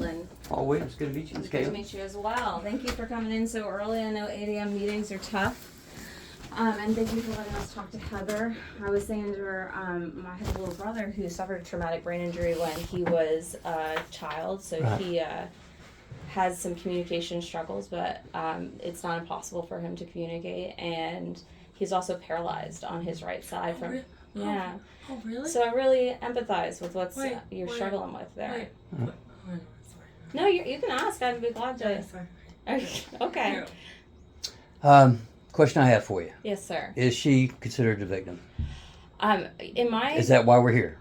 Caitlin. Oh, wait, it's good to meet you, Miss Good to Caitlin. meet you as well. Thank you for coming in so early. I know 8 a.m. meetings are tough. And thank you for letting us talk to Heather. I was saying to her, I have a little brother who suffered a traumatic brain injury when he was a child, so Right. he has some communication struggles, but it's not impossible for him to communicate, and he's also paralyzed on his right side from yeah. Oh, really? So I really empathize with what you're wait, struggling with there. Wait, sorry. No, you can ask. I'd be glad to. Okay. Question I have for you. Yes, sir. Is she considered a victim? In my Is that why we're here?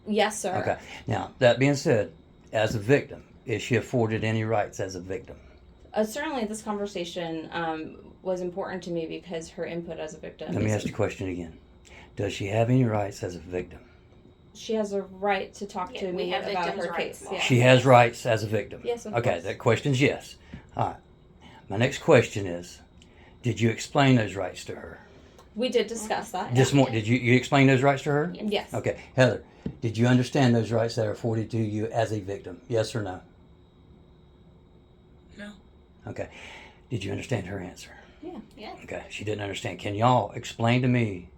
yes, sir. Okay. Now, that being said, as a victim, is she afforded any rights as a victim? Certainly, this conversation was important to me because her input as a victim. Let me ask the question again. Does she have any rights as a victim? She has a right to talk to me have about victims' her rights case. law. Yeah. She has rights as a victim. Yes, of Okay, course. that question's yes. All right. My next question is, did you explain those rights to her? We did discuss that. This morning, did you explain those rights to her? Yes. Okay. Heather, did you understand those rights that are afforded to you as a victim? Yes or no? No. Okay. Did you understand her answer? Yeah. Okay. She didn't understand. Can y'all explain to me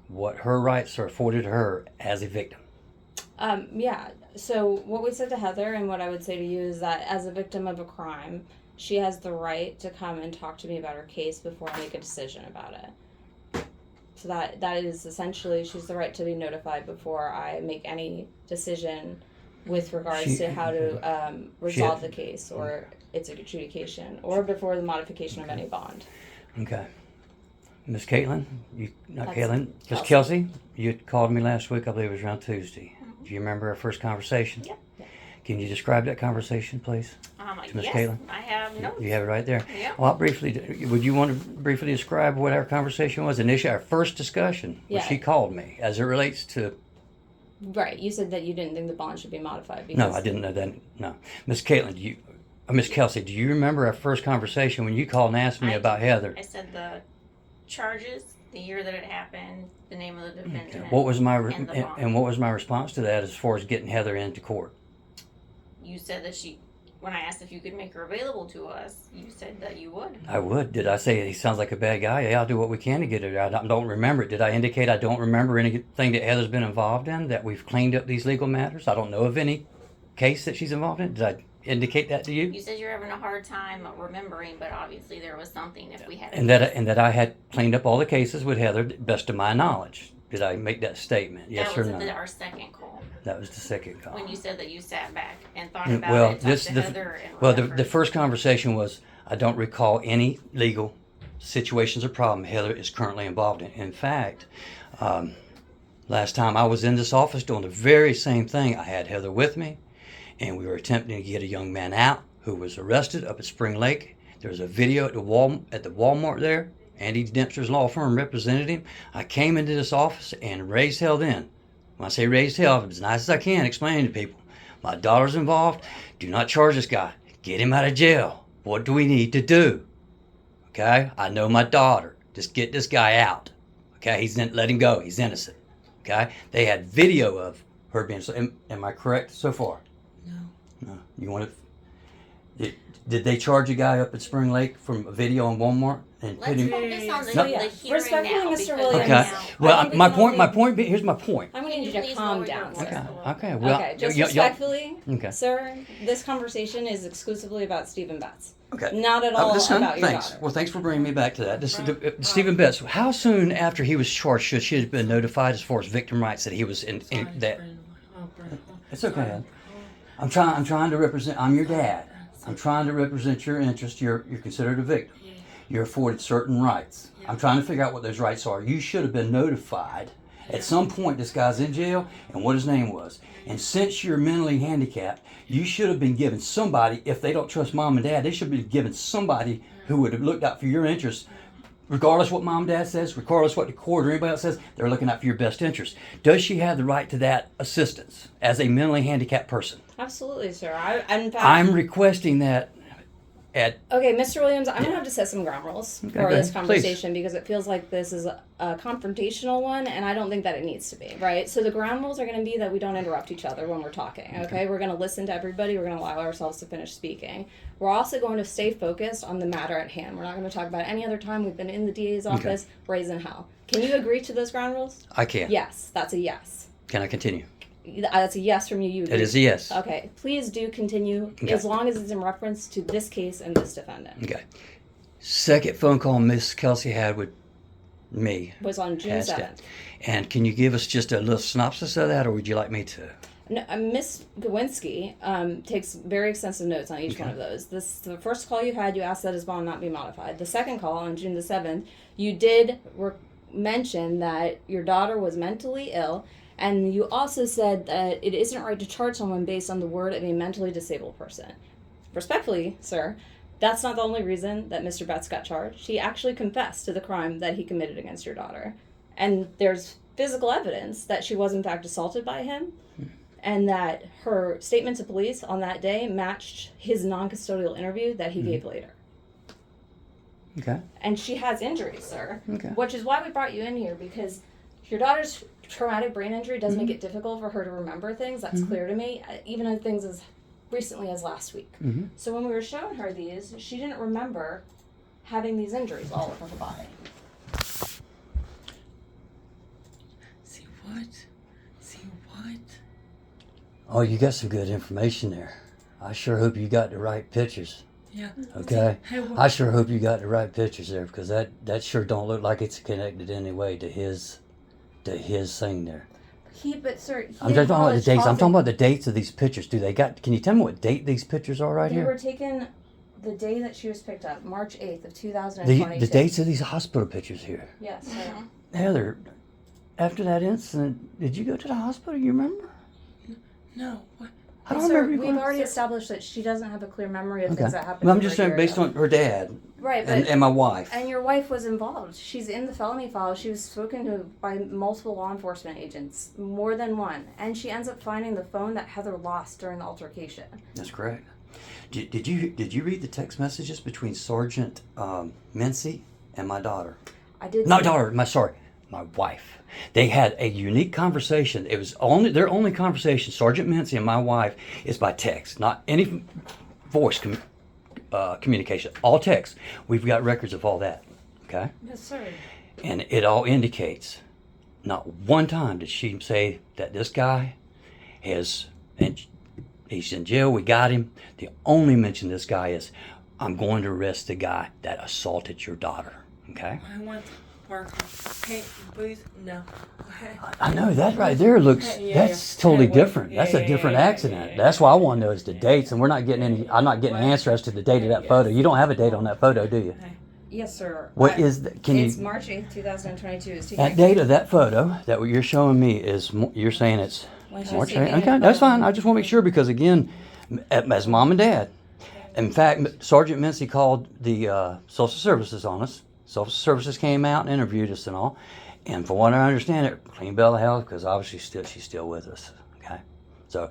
what her rights are afforded to her as a victim? Yeah. So what we said to Heather and what I would say to you is that as a victim of a crime, she has the right to come and talk to me about her case before I make a decision about it. So that is essentially, she's the right to be notified before I make any decision with regards to how to resolve the case or its adjudication or before the modification of any bond. Okay. Miss Caitlin, That's Caitlin, Miss Kelsey. Kelsey, you had called me last week, I believe it was around Tuesday. Do you remember our first conversation? Yep. Can you describe that conversation, please? Miss Yes, Caitlin? I have notes. You have it right there. Yeah. Well, would you want to briefly describe what our conversation was? Initially, our first discussion, when Yeah. she called me, as it relates to... Right. You said that you didn't think the bond should be modified. No, Because I didn't know that. No. Miss Caitlin, Miss Kelsey, do you remember our first conversation when you called and asked me I about Heather? I said the charges, the year that it happened, the name of the defendant. What was my and the bond. and what was my response to that as far as getting Heather into court? You said that when I asked if you could make her available to us, you said that you would. I would. Did I say he sounds like a bad guy? Yeah, I'll do what we can to get it out. I don't remember it. Did I indicate I don't remember anything that Heather's been involved in, that we've cleaned up these legal matters? I don't know of any case that she's involved in. Did I indicate that to you? You said you're having a hard time remembering, but obviously there was something if we had. And that I had cleaned up all the cases with Heather, best of my knowledge. Did I make that statement? Yes that or was no? our second call. That was the second call. When you said that you sat back and thought about Well, it, talked to Heather, and well, whatever. the first conversation was, I don't recall any legal situations or problem Heather is currently involved in. In fact, last time I was in this office doing the very same thing, I had Heather with me, and we were attempting to get a young man out who was arrested up at Spring Lake. There was a video at the Walmart there. Andy Dempster's law firm represented him. I came into this office and raised hell then. When I say raised hell, as nice as I can, explaining to people, my daughter's involved. Do not charge this guy. Get him out of jail. What do we need to do? Okay? I know my daughter. Just get this guy out. Okay? Let him go. He's innocent. Okay? They had video of her being... Am I correct so far? No. You want to... Did they charge a guy up at Spring Lake from a video on Walmart and Let's put him? focus on the So, yeah. hearing Respectfully, now. Mr. because Williams. Okay. now- Well, I think we my can point. only- My point. Here's my point. I'm going to need Can you you to calm please lower down, your sir. voice? Okay. Well, Okay, just y'all- respectfully, Okay. sir, this conversation is exclusively about Stephen Betts. Okay. Not at all listen, about your thanks. daughter. Well, thanks for bringing me back to that. Stephen Betts. How soon after he was charged should she have been notified as far as victim rights that he was in that? It's okay. I'm trying to represent. I'm your dad. I'm trying to represent your interest. You're considered a victim. You're afforded certain rights. I'm trying to figure out what those rights are. You should have been notified. At some point, this guy's in jail and what his name was. And since you're mentally handicapped, you should have been given somebody, if they don't trust mom and dad, they should be given somebody who would have looked out for your interests. Regardless what mom and dad says, regardless what the court or anybody else says, they're looking out for your best interest. Does she have the right to that assistance as a mentally handicapped person? Absolutely, sir. In fact, I'm requesting that Okay, Mr. Williams, I'm gonna have to set some ground rules Okay, for go this ahead. conversation because it feels like this is a confrontational one, and I don't think that it needs to be, right? So the ground rules are gonna be that we don't interrupt each other when we're talking, okay? We're gonna listen to everybody, we're gonna allow ourselves to finish speaking. We're also going to stay focused on the matter at hand. We're not gonna talk about any other time we've been in the DA's office, raising hell. Can you agree to those ground rules? I can. Yes, that's a yes. Can I continue? That's a yes from you. You agree. It is a yes. Okay, please do continue Okay. as long as it's in reference to this case and this defendant. Okay. Second phone call Miss Kelsey had with me. Was on June Has 7th. And can you give us just a little synopsis of that, or would you like me to? No, Miss Gawinski takes very extensive notes on each one of those. The first call you had, you asked that his bond not be modified. The second call on June the 7th, you did mention that your daughter was mentally ill, and you also said that it isn't right to charge someone based on the word of a mentally disabled person. Respectfully, sir, that's not the only reason that Mr. Betts got charged. He actually confessed to the crime that he committed against your daughter. And there's physical evidence that she was in fact assaulted by him, and that her statement to police on that day matched his non-custodial interview that he gave later. Okay. And she has injuries, sir. Okay. Which is why we brought you in here, because your daughter's traumatic brain injury does make it difficult for her to remember things. That's clear to me, even in things as recently as last week. So when we were showing her these, she didn't remember having these injuries all over her body. See what? See what? Oh, you got some good information there. I sure hope you got the right pictures. Yeah. Okay. Hey, I sure hope you got the right pictures there, because that sure don't look like it's connected in any way to his thing there. But sir, I'm just talking about the dates. I'm talking about the dates of these pictures. Can you tell me what date these pictures are right They here? were taken the day that she was picked up, March 8th of 2022. The dates of these hospital pictures here. Yes, sir. Heather, after that incident, did you go to the hospital? You remember? No. What? I don't Sir, remember you we've going. already established that she doesn't have a clear memory of Okay. things that happened. Well, I'm over just a saying, year based ago. on her dad Right, but and my wife. and your wife was involved. She's in the felony file. She was spoken to by multiple law enforcement agents, more than one, and she ends up finding the phone that Heather lost during the altercation. That's correct. Did you read the text messages between Sergeant Mincy and my daughter? I did. Not daughter. My wife. They had a unique conversation. It was their only conversation. Sergeant Mincy and my wife is by text, not any voice communication. All text. We've got records of all that. Okay. Yes, sir. And it all indicates, not one time did she say that this guy he's in jail, we got him. The only mention this guy is, I'm going to arrest the guy that assaulted your daughter. Okay? I want Parker. Hey, please, no. Okay. I know, that right there looks, Yeah, that's yeah. totally Yeah, different. yeah, That's a yeah, different yeah, yeah, accident. yeah, That's why I want to know is the dates, and I'm not getting an answer as to the date of that photo. You don't have a date on that photo, do you? Yes, sir. What is the, can It's you, March 8th, 2022. It's that date of that photo that you're showing me is, you're saying it's When she March was taken 8th? Okay, in that's photo. fine. I just want to make sure, because again, as mom and dad, in fact, Sergeant Mincy called the social services on us. Social services came out and interviewed us and all. And from what I understand, it clean bill of health, because obviously she's still with us. Okay, so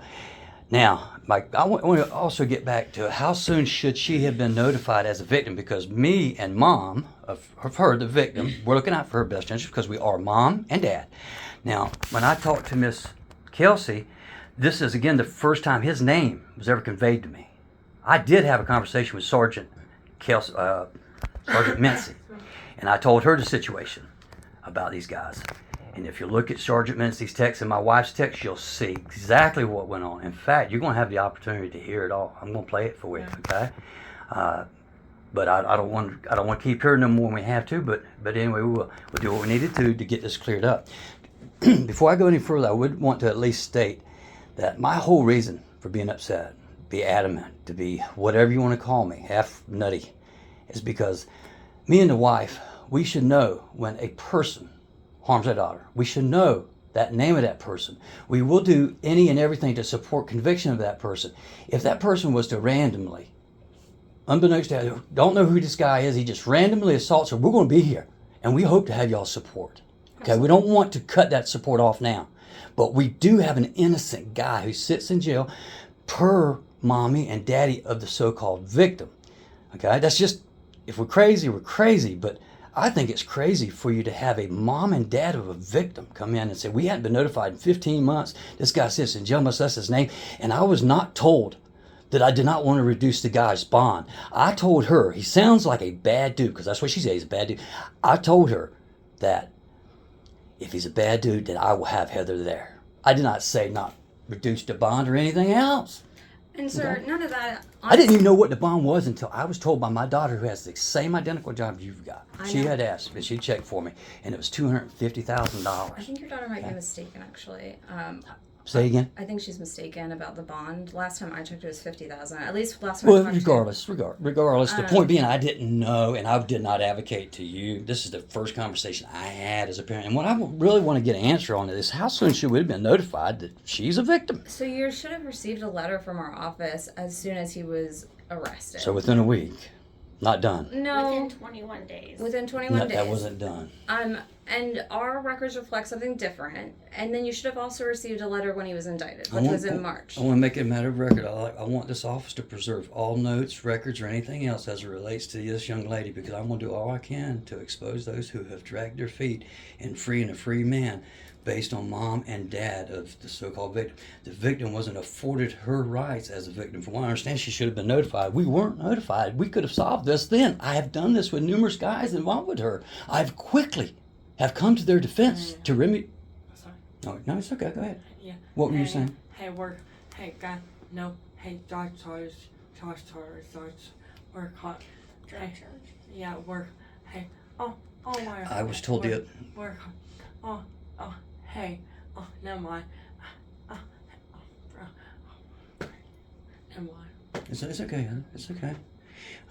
now I want to also get back to how soon should she have been notified as a victim, because me and mom of her, the victim, we're looking out for her best interest because we are mom and dad. Now, when I talked to Miss Kelsey, this is again the first time his name was ever conveyed to me. I did have a conversation with Sergeant Mincy, and I told her the situation about these guys. And if you look at Sergeant Mincy's text and my wife's text, you'll see exactly what went on. In fact, you're going to have the opportunity to hear it all. I'm going to play it for you, okay? But I don't want to keep hearing them more than we have to. But anyway, we'll do what we needed to get this cleared up. Before I go any further, I would want to at least state that my whole reason for being upset, be adamant, to be whatever you want to call me, half nutty, is because me and the wife, we should know when a person harms our daughter. We should know that name of that person. We will do any and everything to support conviction of that person. If that person was to randomly, unbeknownst to her, don't know who this guy is, he just randomly assaults her, we're going to be here. And we hope to have y'all's support. Okay, we don't want to cut that support off now. But we do have an innocent guy who sits in jail per mommy and daddy of the so-called victim. Okay, that's just, if we're crazy, we're crazy. But I think it's crazy for you to have a mom and dad of a victim come in and say, we hadn't been notified in 15 months. This guy sits in jail, must us his name. And I was not told that I did not want to reduce the guy's bond. I told her, he sounds like a bad dude, because that's what she said, he's a bad dude. I told her that if he's a bad dude, then I will have Heather there. I did not say not reduce the bond or anything else. And sir, Okay. none of that. I didn't even know what the bond was until I was told by my daughter, who has the same identical job you've got. I She know. had asked, but she checked for me, and it was I $250,000. think your daughter might be Okay. mistaken, actually. Say again? I think she's mistaken about the bond. Last time I checked, it was 50,000. At least last time I Well, talked regardless. The Um, point being, I didn't know, and I did not advocate to you. This is the first conversation I had as a parent, and what I really want to get an answer on is how soon should we have been notified that she's a victim? So you should have received a letter from our office as soon as he was arrested. So within a week, not done. no, Within 21 days. within 21 No, days. that wasn't done. And our records reflect something different. And then you should have also received a letter when he was indicted, I which want- was in March. I want to make it a matter of record. I want this office to preserve all notes, records, or anything else as it relates to this young lady, because I want to do all I can to expose those who have dragged their feet in freeing a free man based on mom and dad of the so-called victim. The victim wasn't afforded her rights as a victim. From what I understand, she should have been notified. We weren't notified. We could have solved this then. I have done this with numerous guys involved with her. I've quickly have come to their defense to remedy. Sorry. No, it's okay. Go ahead. Yeah. What were you Hey, saying? Hey, work. Hey, God. No. Hey, George, work hot. Drug Hey. charge. Yeah, work. Hey. Oh, my. I was told the Work. Hey. Oh, never mind. Never mind. It's okay, huh? It's okay.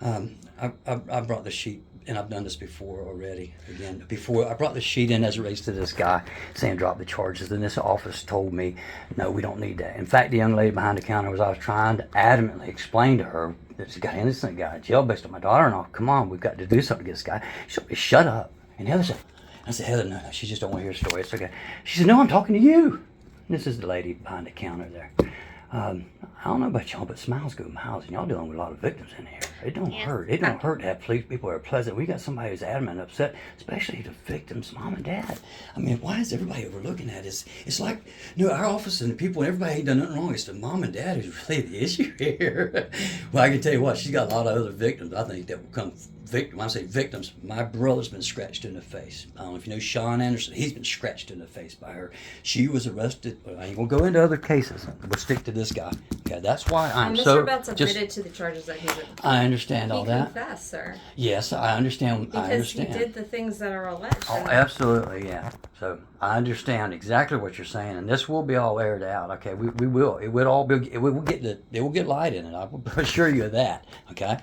I brought the sheet, and I've done this before already. Again, before I brought the sheet in as it relates to this guy saying drop the charges, and this office told me, no, we don't need that. In fact, the young lady behind the counter I was trying to adamantly explain to her that this guy, innocent guy, in jail based on my daughter-in-law. Come on, we've got to do something against this guy. She told me, shut up. And Heather said, I said, Heather, no, she just don't want to hear the story. It's okay. She said, no, I'm talking to you. And this is the lady behind the counter there. I don't know about y'all, but smiles go miles, and y'all dealing with a lot of victims in here. It don't Yeah. hurt. It don't hurt to have police people that are pleasant. We got somebody who's adamant and upset, especially the victim's mom and dad. I mean, why is everybody overlooking that? It's like, our office and the people and everybody ain't done nothing wrong. It's the mom and dad who's really the issue here. Well, I can tell you what, she's got a lot of other victims, I think, that will come victim. When I say victims, my brother's been scratched in the face. I don't know if you know Sean Anderson. He's been scratched in the face by her. She was arrested. I ain't gonna go into other cases. We'll stick to this guy. Okay, that's why I'm Mr. so Betts just. admitted to the charges that he did. I understand all He that. confessed, sir. Yes, I understand. Because I understand. he did the things that are alleged. Oh, absolutely, yeah. So I understand exactly what you're saying, and this will be all aired out. Okay, we will. It would all be. It will get light in it. I will assure you of that. Okay,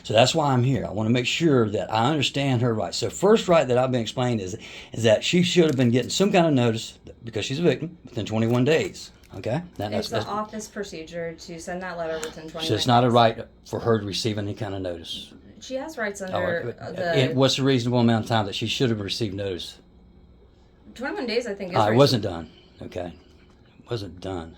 so that's why I'm here. I want to make sure that I understand her rights. So first right that I've been explained is that she should have been getting some kind of notice because she's a victim within 21 days. Okay, It's the office procedure to send that letter within 21 so it's not a days. right for her to receive any kind of notice. She has rights Oh, under what's the reasonable amount of time that she should have received notice? 21 days, I think, is It right. wasn't done. Okay. It wasn't done.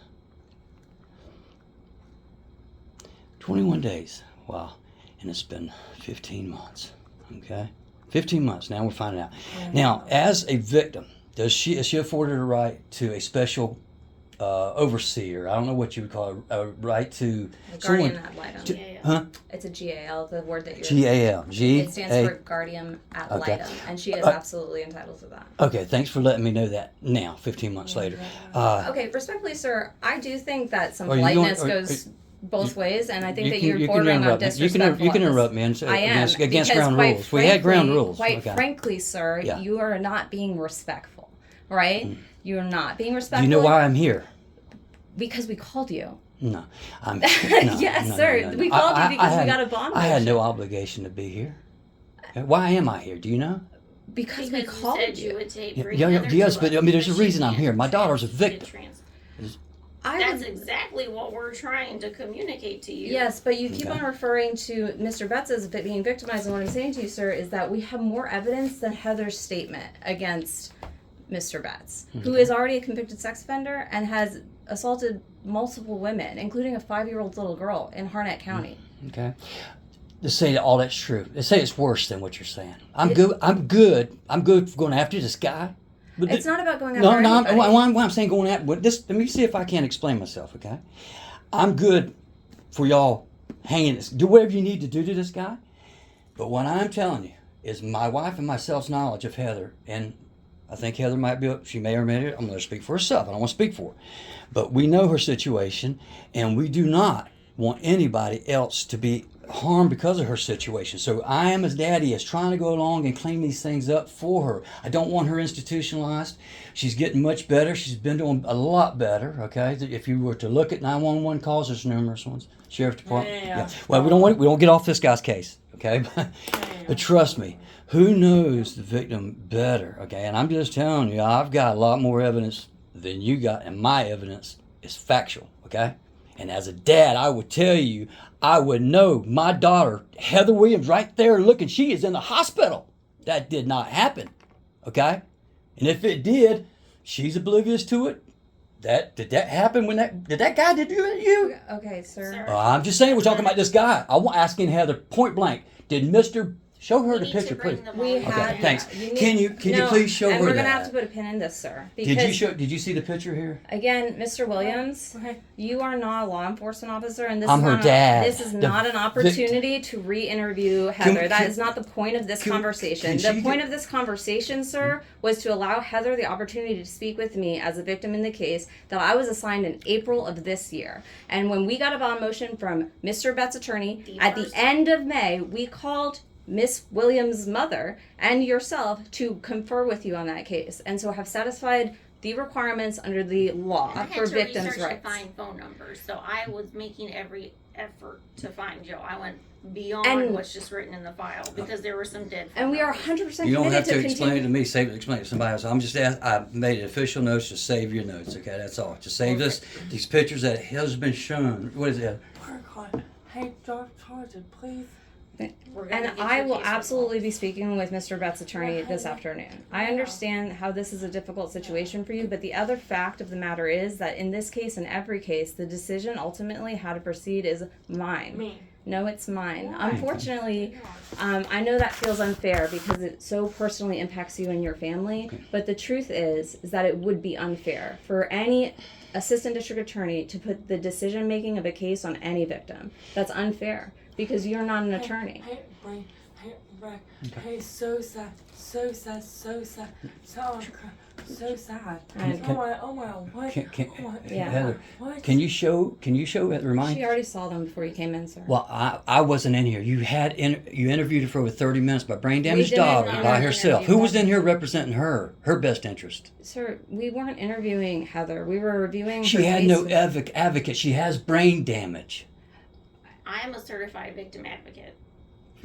21 days. Wow. And it's been 15 months. Okay. 15 months. Now we're finding out. Now, as a victim, is she afforded a right to a special overseer? I don't know what you would call a right to A guardian someone. ad litem. Yeah. Huh? It's a GAL, the word that you're. GAL. It stands for guardian ad Okay. litem, and she is absolutely entitled to that. Okay. Thanks for letting me know that now, 15 months later. Okay, respectfully, sir, I do think that some Are you going- politeness goes both ways, and I think that you you're can bordering on interrupt me. disrespectful. You can at this- interrupt me and say I am against because ground quite rules. We had ground frankly- rules. Quite Okay. frankly, sir, Yeah. you are not being respectful, right? You're not being Do respectful. you know why I'm here? Because we called you. No, I'm. Yes, sir. We called you because we got a bond I had no motion. obligation to be here. Why am I here? Do you know? Because Because we you called said you. you would take Yeah, bring yeah, Heather yes, to but us, I mean, there's a she reason I'm can't here. My daughter's a victim. I That's would- exactly what we're trying to communicate to you. Yes, but you keep Okay. on referring to Mr. Betts as being victimized, and what I'm saying to you, sir, is that we have more evidence than Heather's statement against Mr. Betts, who is already a convicted sex offender and has assaulted multiple women, including a 5-year-old little girl in Harnett County. Okay. to say that all that's true. They say it's worse than what you're saying. I'm good. I'm good for going after this guy. But It's not about going after no, anybody. I'm saying going after this. Let me see if I can explain myself. Okay, I'm good for y'all hanging this. Do whatever you need to do to this guy. But what I'm telling you is my wife and myself's knowledge of Heather, and I think Heather might be. She may or may not. I'm going to speak for herself. I don't want to speak for her, but we know her situation, and we do not want anybody else to be harmed because of her situation. So I am, as daddy, is trying to go along and clean these things up for her. I don't want her institutionalized. She's getting much better. She's been doing a lot better. Okay, if you were to look at 911 calls, there's numerous ones. Sheriff Department. Yeah. Well, we don't get off this guy's case. Okay, but trust me, who knows the victim better? Okay, and I'm just telling you, I've got a lot more evidence than you got, and my evidence is factual. Okay. And as a dad, I would tell you, I would know my daughter, Heather Williams, right there looking, she is in the hospital. That did not happen, okay? And if it did, she's oblivious to it. Did that happen when did that guy did you? Okay, sir. I'm just saying, we're talking about this guy. I'm asking Heather point blank, did Mr. Show her the picture, please. We have. Okay, thanks. Can you please show and her we're that? gonna have to put a pin in this, sir. Because Did you see the picture here? again, Mr. Williams, you are not a law enforcement officer, and this I'm is her not dad. This is not an opportunity to re-interview Heather. That is not the point of this conversation. The point of this conversation, sir, was to allow Heather the opportunity to speak with me as a victim in the case that I was assigned in April of this year. And when we got a bond motion from Mr. Bett's attorney at the end of May, we called Miss Williams' mother and yourself to confer with you on that case, and so have satisfied the requirements under the law I had for to victims' research rights. to find phone numbers, so I was making every effort to find Joe. I went beyond And- what's just written in the file because there were some dead. And we are numbers. 100% You don't committed have to to explain it to continue. me. Explain it to somebody else. I made an official notes to save your notes. Okay, that's all. To save these pictures that has been shown. What is it? Hey, Dr. Tarzan, please. We're gonna And get I your will case absolutely be speaking with Mr. Bett's attorney this afternoon. I understand how this is a difficult situation for you, but the other fact of the matter is that in this case and every case, the decision ultimately how to proceed is mine. Me. No, it's mine. Unfortunately, I know that feels unfair because it so personally impacts you and your family, but the truth is that it would be unfair for any assistant district attorney to put the decision making of a case on any victim. That's unfair because you're not an attorney. Hey, Brain. Hey, Brain. Hey, so sad. So sad. So sad. So sad. And- Oh my, what? Oh my, Yeah. Heather, what? can you show it? Remind. She already saw them before you came in, sir. Well, I wasn't in here. You interviewed her for over 30 minutes by brain damaged didn't daughter by interview herself. her. Who was in here representing her best interest? Sir, we weren't interviewing Heather. We were reviewing She her had case. no advocate. She has brain damage. I am a certified victim advocate.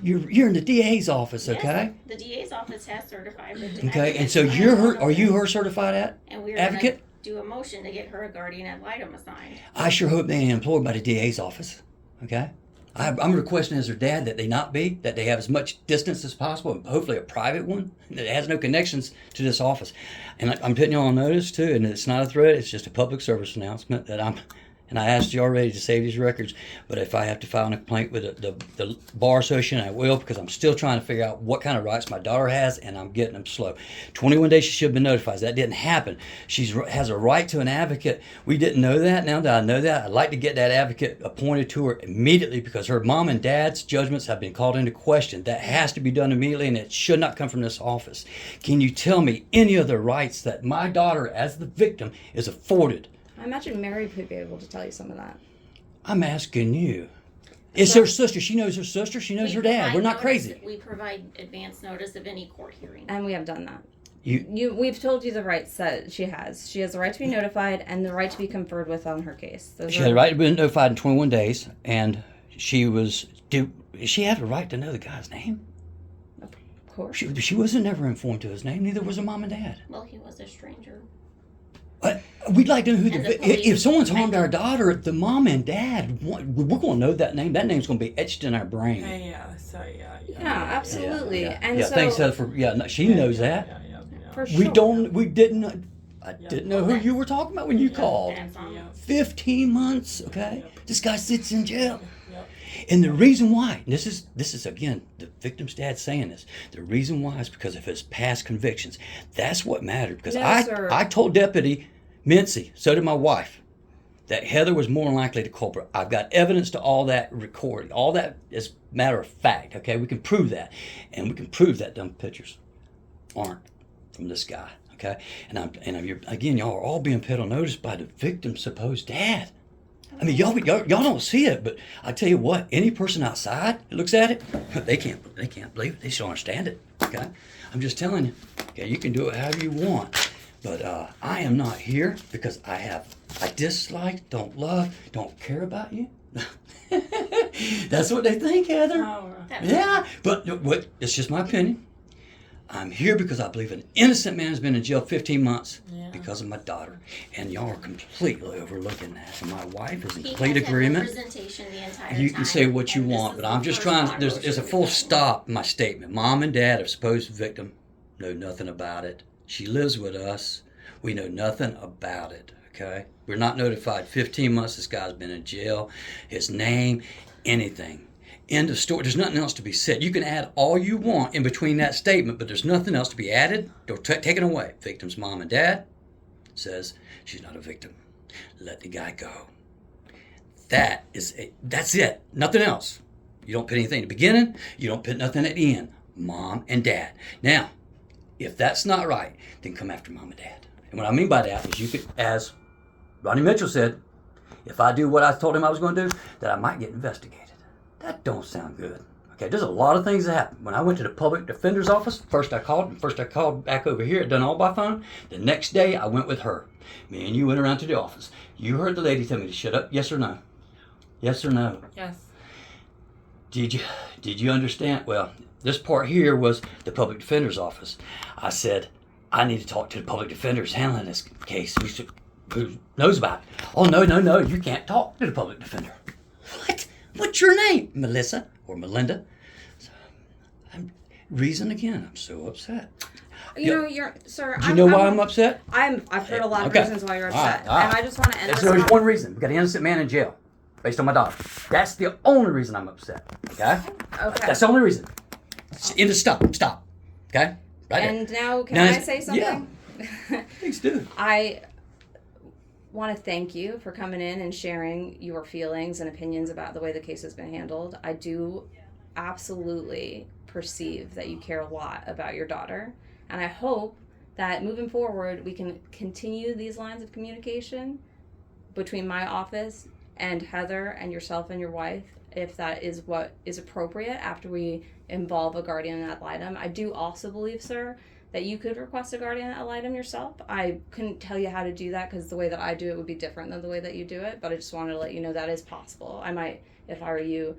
You're in the DA's office, okay? Yes, the DA's office has certified victim Okay, and advocates. so I am you're one her. of Are you them. her certified And we're advocate? gonna do a motion to get her a guardian ad litem assigned. I sure hope they ain't employed by the DA's office. Okay? I'm requesting as their dad that they not be, that they have as much distance as possible, and hopefully a private one that has no connections to this office. And I'm putting you on notice too, and it's not a threat, it's just a public service announcement that and I asked you already to save these records, but if I have to file a complaint with the Bar Association, I will, because I'm still trying to figure out what kind of rights my daughter has, and I'm getting them slow. 21 days she should have been notified. That didn't happen. She has a right to an advocate. We didn't know that. Now that I know that, I'd like to get that advocate appointed to her immediately because her mom and dad's judgments have been called into question. That has to be done immediately, and it should not come from this office. Can you tell me any other rights that my daughter, as the victim, is afforded? I imagine Mary could be able to tell you some of that. I'm asking you. It's her sister. She knows her sister. She knows We her dad. provide We're not notice- crazy. We provide advance notice of any court hearing. And we have done that. You We've told you the rights that she has. She has the right to be notified and the right to be conferred with on her case. Those She are- had the right to be notified in 21 days, and she was. She had the right to know the guy's name. Of course. She wasn't never informed to his name. Neither was her mom and dad. Well, he was a stranger. But we'd like to know who And the police- if someone's harmed our daughter, the mom and dad, we're going to know that name. That name's going to be etched in our brain. Hey, yeah. So yeah. Yeah, absolutely. Yeah, And yeah, so, thanks Heather, for no, she knows that. for We sure. don't. We didn't. I didn't know who you were talking about when you called. That's on. 15 months. Okay, this guy sits in jail. And the reason why, this is again, the victim's dad saying this, the reason why is because of his past convictions. That's what mattered. Because No, sir. I told Deputy Mincy, so did my wife, that Heather was more than likely the culprit. I've got evidence to all that recording. All that is matter of fact, okay? We can prove that. And we can prove that them pictures aren't from this guy, okay? Y'all are all being put on notice by the victim's supposed dad. I mean, y'all don't see it, but I tell you what, any person outside that looks at it, they can't believe it. They just don't understand it, okay? I'm just telling you, okay, you can do it however you want. But I am not here because I dislike, don't love, don't care about you. That's what they think, Heather. Oh, Yeah, but it's just my opinion. I'm here because I believe an innocent man has been in jail 15 months because of my daughter. And y'all are completely overlooking that. And my wife is in complete agreement. Representation the entire You can time, say what you and this want, is but the I'm just first trying, time there's a full stop in my statement. Mom and dad of supposed victim know nothing about it. She lives with us. We know nothing about it, okay? We're not notified 15 months this guy's been in jail, his name, anything. End of story. There's nothing else to be said. You can add all you want in between that statement, but there's nothing else to be added or taken away. Victim's mom and dad says she's not a victim. Let the guy go. That's it. Nothing else. You don't put anything at the beginning. You don't put nothing at the end. Mom and dad. Now, if that's not right, then come after mom and dad. And what I mean by that is you could, as Ronnie Mitchell said, if I do what I told him I was going to do, that I might get investigated. That don't sound good. Okay, there's a lot of things that happen. When I went to the public defender's office, first I called back over here, done all by phone. The next day I went with her. Me and you went around to the office. You heard the lady tell me to shut up, yes or no? Yes or no? yes. Did you understand? Well, this part here was the public defender's office. I said, I need to talk to the public defenders handling this case. Who knows about it? Oh, no, you can't talk to the public defender. What? What's your name? Melissa or Melinda? Reason again, I'm so upset. You know, sir. Do you know why I'm upset? I've heard a lot of Okay. reasons why you're All right, upset, all right. and I just want to end this. There's one reason. We got an innocent man in jail based on my daughter. That's the only reason I'm upset. Okay? Okay. That's the only reason. End of stop. Okay? Right And now, can Now I it's- say something? there. Please do. I want to thank you for coming in and sharing your feelings and opinions about the way the case has been handled. I do absolutely perceive that you care a lot about your daughter, and I hope that moving forward we can continue these lines of communication between my office and Heather and yourself and your wife, if that is what is appropriate after we involve a guardian ad litem. I do also believe, sir, that you could request a guardian ad litem yourself. I couldn't tell you how to do that because the way that I do it would be different than the way that you do it, but I just wanted to let you know that is possible. I might, if I were you,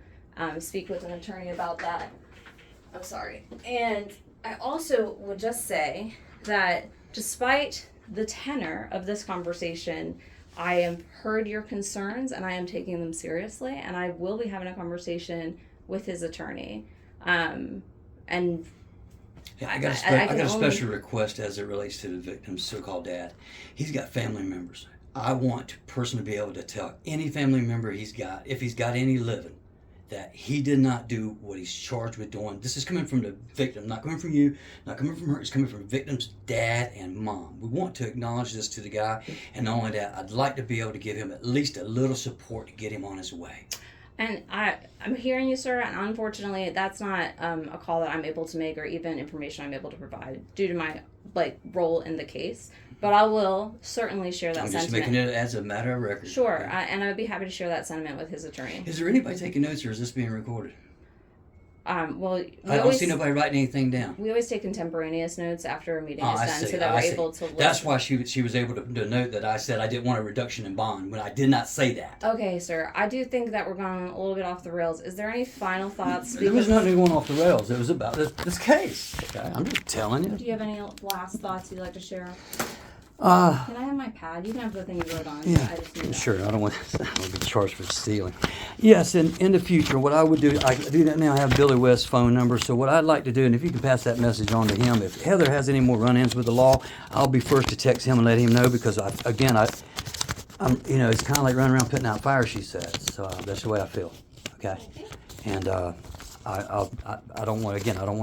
speak with an attorney about that. I'm sorry. And I also would just say that despite the tenor of this conversation, I have heard your concerns and I am taking them seriously, and I will be having a conversation with his attorney. And Yeah, I got a special request as it relates to the victim's so-called dad. He's got family members. I want to personally be able to tell any family member he's got, if he's got any living, that he did not do what he's charged with doing. This is coming from the victim, not coming from you, not coming from her. It's coming from the victim's dad and mom. We want to acknowledge this to the guy, and not only that, I'd like to be able to give him at least a little support to get him on his way. And I'm hearing you, sir, and unfortunately, that's not a call that I'm able to make or even information I'm able to provide due to my role in the case. But I will certainly share that I'm sentiment. just making it as a matter of record. Sure, Okay? and I'd be happy to share that sentiment with his attorney. Is there anybody taking notes, or is this being recorded? Well, I don't see nobody writing anything down. We always take contemporaneous notes after a meeting Oh, is I done, see, so that I we're see. able to listen. That's why she was able to note that I said I didn't want a reduction in bond when I did not say that. Okay, sir. I do think that we're going a little bit off the rails. Is there any final thoughts? There was nothing going off the rails. It was about this case. Okay, I'm just telling you. Do you have any last thoughts you'd like to share? Uh, Can I have my pad? You can have the thing you wrote on. yeah, I just need that. sure. I don't want to be charged for stealing. Yes, in the future, what I would do, I do that now. I have Billy West's phone number. So what I'd like to do, and if you can pass that message on to him, if Heather has any more run-ins with the law, I'll be first to text him and let him know because I'm, it's kind of like running around putting out fires. She says. So that's the way I feel. Okay, and I don't want, again, I don't want